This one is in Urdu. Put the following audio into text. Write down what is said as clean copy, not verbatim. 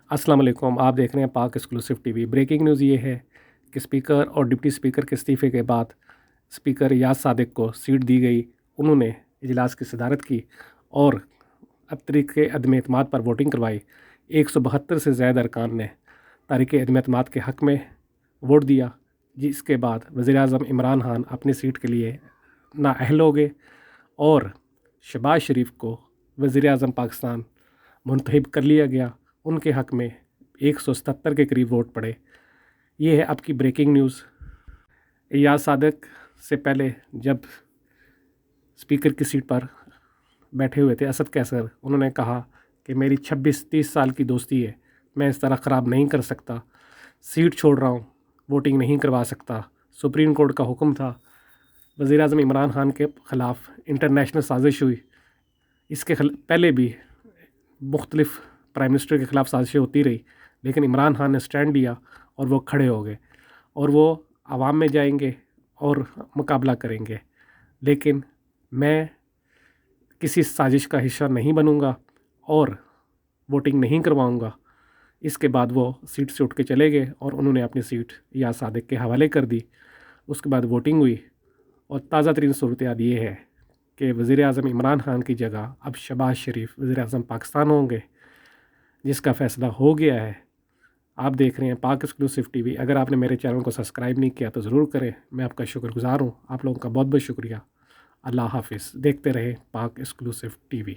السلام علیکم، آپ دیکھ رہے ہیں پاک exclusive T V. Breaking news یہ ہے کہ اسپیکر اور ڈپٹی اسپیکر کے استعفے کے بعد اسپیکر یاز صادق کو سیٹ دی گئی۔ انہوں نے اجلاس کی صدارت کی اور تحریک عدم اعتماد پر ووٹنگ کروائی۔ 172 سے زائد ارکان نے تحریک عدم اعتماد کے حق میں ووٹ دیا، جس کے بعد وزیر اعظم عمران خان اپنی سیٹ کے لیے نااہل ہو گئے اور شہباز شریف کو وزیر اعظم پاکستان منتخب کر لیا گیا۔ ان کے حق میں 177 کے قریب ووٹ پڑے۔ یہ ہے اب کی بریکنگ نیوز۔ یاز صادق سے پہلے جب اسپیکر کی سیٹ پر بیٹھے ہوئے تھے اسد قیصر، انہوں نے کہا کہ میری 26-30 سال کی دوستی ہے، میں اس طرح خراب نہیں کر سکتا، سیٹ چھوڑ رہا ہوں، ووٹنگ نہیں کروا سکتا۔ سپریم کورٹ کا حکم تھا، وزیر اعظم عمران خان کے خلاف انٹرنیشنل سازش ہوئی۔ اس کے پہلے بھی مختلف پرائم منسٹر کے خلاف سازشیں ہوتی رہی، لیکن عمران خان نے سٹینڈ لیا اور وہ کھڑے ہو گئے اور وہ عوام میں جائیں گے اور مقابلہ کریں گے۔ لیکن میں کسی سازش کا حصہ نہیں بنوں گا اور ووٹنگ نہیں کرواؤں گا۔ اس کے بعد وہ سیٹ سے اٹھ کے چلے گئے اور انہوں نے اپنی سیٹ یاز صادق کے حوالے کر دی۔ اس کے بعد ووٹنگ ہوئی اور تازہ ترین صورتحال یہ ہے کہ وزیر اعظم عمران خان کی جگہ اب شہباز شریف وزیر اعظم پاکستان ہوں گے، جس کا فیصلہ ہو گیا ہے۔ آپ دیکھ رہے ہیں پاک ایکسکلوسیو ٹی وی۔ اگر آپ نے میرے چینل کو سبسکرائب نہیں کیا تو ضرور کریں، میں آپ کا شکر گزار ہوں۔ آپ لوگوں کا بہت بہت شکریہ۔ اللہ حافظ۔ دیکھتے رہیں پاک ایکسکلوسیو ٹی وی۔